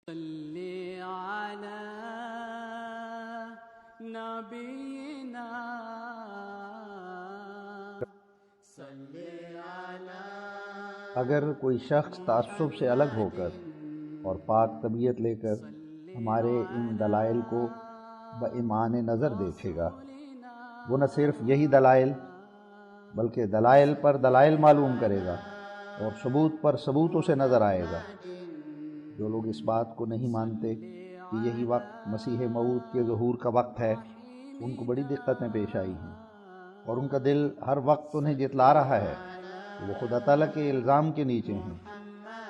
صلی علی نبینا صلی علی۔ اگر کوئی شخص تعصب سے الگ ہو کر اور پاک طبیعت لے کر ہمارے ان دلائل کو بایمان نظر دیکھے گا، وہ نہ صرف یہی دلائل بلکہ دلائل پر دلائل معلوم کرے گا اور ثبوت پر ثبوت اسے نظر آئے گا۔ جو لوگ اس بات کو نہیں مانتے کہ یہی وقت مسیح موعود کے ظہور کا وقت ہے، ان کو بڑی دقتیں پیش آئی ہیں، اور ان کا دل ہر وقت انہیں جتلا رہا ہے کہ وہ خدا تعالیٰ کے الزام کے نیچے ہیں،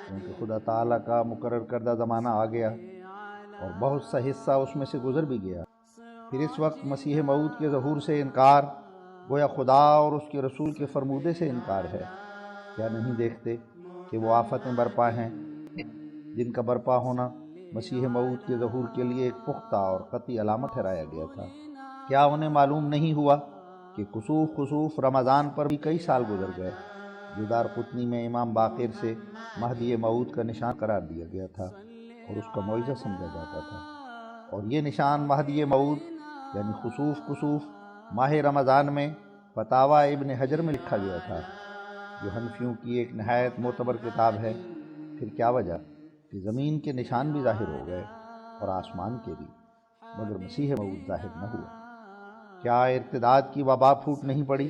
کیونکہ خدا تعالیٰ کا مقرر کردہ زمانہ آ گیا اور بہت سا حصہ اس میں سے گزر بھی گیا۔ پھر اس وقت مسیح موعود کے ظہور سے انکار گویا خدا اور اس کے رسول کے فرمودے سے انکار ہے۔ کیا نہیں دیکھتے کہ وہ آفتیں برپا ہیں جن کا برپا ہونا مسیح موعود کے ظہور کے لیے ایک پختہ اور قطعی علامت ٹھہرایا گیا تھا؟ کیا انہیں معلوم نہیں ہوا کہ خسوف رمضان پر بھی کئی سال گزر گئے، جو دارقطنی میں امام باقر سے مہدی موعود کا نشان قرار دیا گیا تھا اور اس کا معجزہ سمجھا جاتا تھا؟ اور یہ نشان مہدی موعود یعنی خسوف ماہ رمضان میں فتاوی ابن حجر میں لکھا گیا تھا، جو حنفیوں کی ایک نہایت معتبر کتاب ہے۔ پھر کیا وجہ کہ زمین کے نشان بھی ظاہر ہو گئے اور آسمان کے بھی، مگر مسیح موعود ظاہر نہ ہوا؟ کیا ارتداد کی وبا پھوٹ نہیں پڑی؟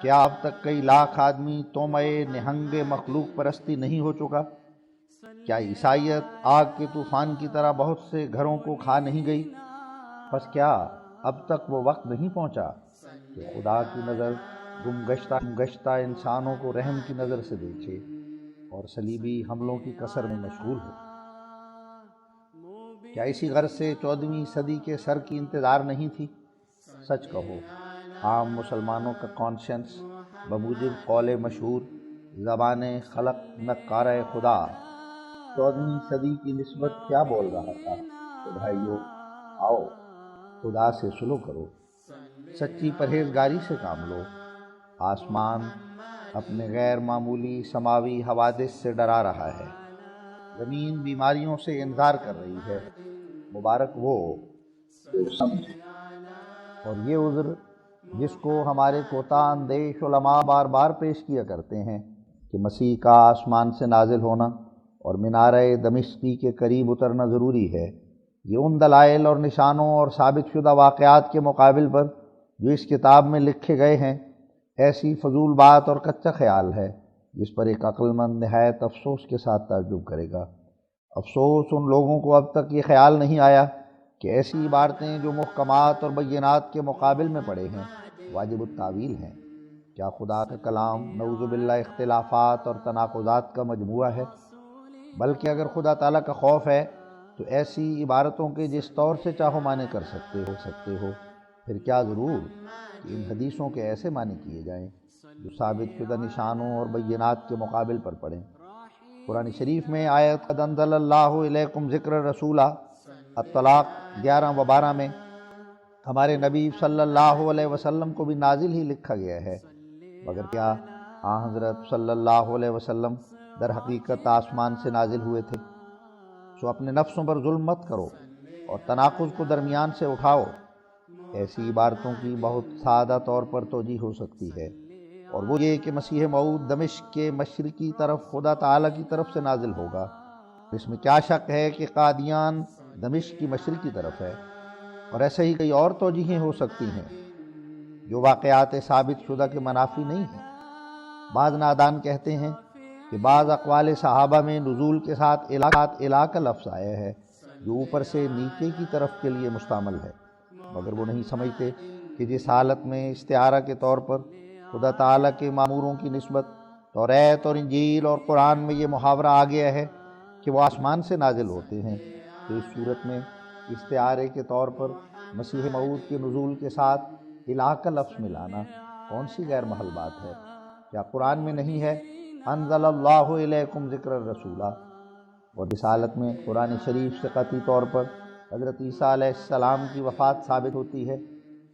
کیا اب تک کئی لاکھ آدمی طومع نہنگ مخلوق پرستی نہیں ہو چکا؟ کیا عیسائیت آگ کے طوفان کی طرح بہت سے گھروں کو کھا نہیں گئی؟ پس کیا اب تک وہ وقت نہیں پہنچا کہ خدا کی نظر گمگشتہ انسانوں کو رحم کی نظر سے دیکھے اور صلیبی حملوں کی کثر میں مشغول ہو؟ کیا اسی غرض سے 14ویں صدی کے سر کی انتظار نہیں تھی؟ سچ کہو، عام مسلمانوں کا کانشنس بموجب قول مشہور زبان خلق نکارہ خدا 14ویں صدی کی نسبت کیا بول رہا تھا کہ بھائیو آؤ خدا سے سلو کرو، سچی پرہیزگاری سے کام لو۔ آسمان اپنے غیر معمولی سماوی حوادث سے ڈرا رہا ہے، زمین بیماریوں سے انذار کر رہی ہے۔ مبارک وہ جو سمجھے۔ اور یہ عذر جس کو ہمارے کوتاہ اندیش علماء بار بار پیش کیا کرتے ہیں کہ مسیح کا آسمان سے نازل ہونا اور مینارہ دمشقی کے قریب اترنا ضروری ہے، یہ ان دلائل اور نشانوں اور ثابت شدہ واقعات کے مقابل پر جو اس کتاب میں لکھے گئے ہیں ایسی فضول بات اور کچا خیال ہے جس پر ایک عقل مند نہایت افسوس کے ساتھ تعجب کرے گا۔ افسوس ان لوگوں کو اب تک یہ خیال نہیں آیا کہ ایسی عبارتیں جو محکمات اور بینات کے مقابل میں پڑے ہیں واجب التاویل ہیں۔ کیا خدا کا کلام نعوذ باللہ اختلافات اور تناقضات کا مجموعہ ہے؟ بلکہ اگر خدا تعالیٰ کا خوف ہے تو ایسی عبارتوں کے جس طور سے چاہو معنی کر سکتے ہو، پھر کیا ضرور کہ ان حدیثوں کے ایسے معنی کیے جائیں جو ثابت شدہ نشانوں اور بینات کے مقابل پر پڑیں۔ قرآن شریف میں آیت قد انزل اللہ الیکم ذکر رسولہ الطلاق 11 و 12 میں ہمارے نبی صلی اللہ علیہ وسلم کو بھی نازل ہی لکھا گیا ہے، مگر کیا حضرت صلی اللہ علیہ وسلم در حقیقت آسمان سے نازل ہوئے تھے؟ سو اپنے نفسوں پر ظلم مت کرو اور تناقض کو درمیان سے اٹھاؤ۔ ایسی عبارتوں کی بہت سادہ طور پر توجیہ ہو سکتی ہے، اور وہ یہ کہ مسیح موعود دمشق کے مشرقی طرف خدا تعالیٰ کی طرف سے نازل ہوگا۔ اس میں کیا شک ہے کہ قادیان دمشق کی مشرقی طرف ہے؟ اور ایسے ہی کئی اور توجیہیں ہو سکتی ہیں جو واقعات ثابت شدہ کے منافی نہیں ہیں۔ بعض نادان کہتے ہیں کہ بعض اقوال صحابہ میں نزول کے ساتھ الہ کا لفظ آیا ہے جو اوپر سے نیچے کی طرف کے لیے مستعمل ہے، مگر وہ نہیں سمجھتے کہ جس حالت میں استعارہ کے طور پر خدا تعالیٰ کے ماموروں کی نسبت توریت اور انجیل اور قرآن میں یہ محاورہ آ گیا ہے کہ وہ آسمان سے نازل ہوتے ہیں، تو اس صورت میں استعارے کے طور پر مسیح موعود کے نزول کے ساتھ الہ کا لفظ ملانا کون سی غیر محل بات ہے؟ کیا قرآن میں نہیں ہے انزل اللہ الیکم ذکر الرسولہ؟ اور اس حالت میں قرآن شریف سے قطعی طور پر حضرت عیسیٰ علیہ السلام کی وفات ثابت ہوتی ہے،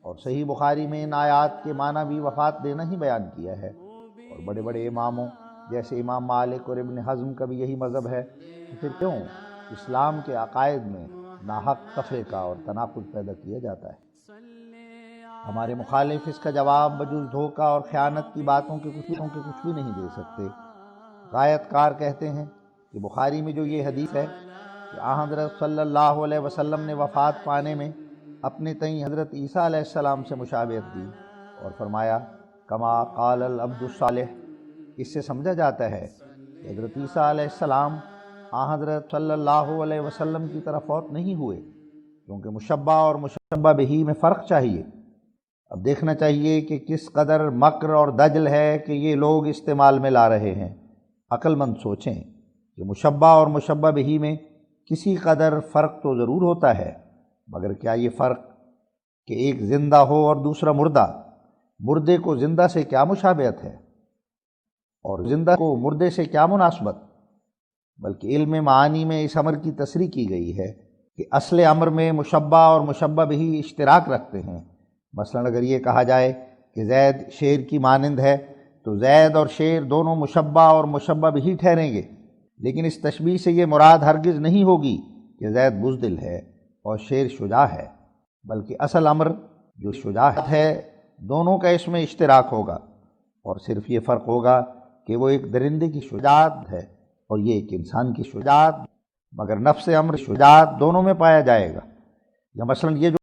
اور صحیح بخاری میں ان آیات کے معنی بھی وفات دینا ہی بیان کیا ہے۔ اور بڑے بڑے اماموں جیسے امام مالک اور ابن حزم کا بھی یہی مذہب ہے، تو پھر کیوں اسلام کے عقائد میں ناحق تفریقہ اور تناقض پیدا کیا جاتا ہے۔ ہمارے مخالف اس کا جواب بجز دھوکہ اور خیانت کی باتوں کے کچھ بھی نہیں دے سکتے۔ غایت کار کہتے ہیں کہ بخاری میں جو یہ حدیث ہے کہ حضرت صلی اللہ علیہ وسلم نے وفات پانے میں اپنے تئیں حضرت عیسیٰ علیہ السلام سے مشابہت دی اور فرمایا کما قال العبد الصالح، اس سے سمجھا جاتا ہے کہ حضرت عیسیٰ علیہ السلام حضرت صلی اللہ علیہ وسلم کی طرف فوت نہیں ہوئے، کیونکہ مشبہ اور مشبہ بہ میں فرق چاہیے۔ اب دیکھنا چاہیے کہ کس قدر مکر اور دجل ہے کہ یہ لوگ استعمال میں لا رہے ہیں۔ عقل مند سوچیں کہ مشبہ اور مشبہ بہ میں کسی قدر فرق تو ضرور ہوتا ہے، مگر کیا یہ فرق کہ ایک زندہ ہو اور دوسرا مردہ، مردے کو زندہ سے کیا مشابہت ہے اور زندہ کو مردے سے کیا مناسبت؟ بلکہ علم معانی میں اس امر کی تصریح کی گئی ہے کہ اصل امر میں مشبہ اور مشبہ بہ اشتراک رکھتے ہیں۔ مثلا اگر یہ کہا جائے کہ زید شیر کی مانند ہے تو زید اور شیر دونوں مشبہ اور مشبہ بہ ٹھہریں گے، لیکن اس تشبیہ سے یہ مراد ہرگز نہیں ہوگی کہ زید بزدل ہے اور شیر شجاع ہے، بلکہ اصل امر جو شجاعت ہے دونوں کا اس میں اشتراک ہوگا، اور صرف یہ فرق ہوگا کہ وہ ایک درندے کی شجاعت ہے اور یہ ایک انسان کی شجاعت، مگر نفس امر شجاعت دونوں میں پایا جائے گا۔ یا مثلا یہ جو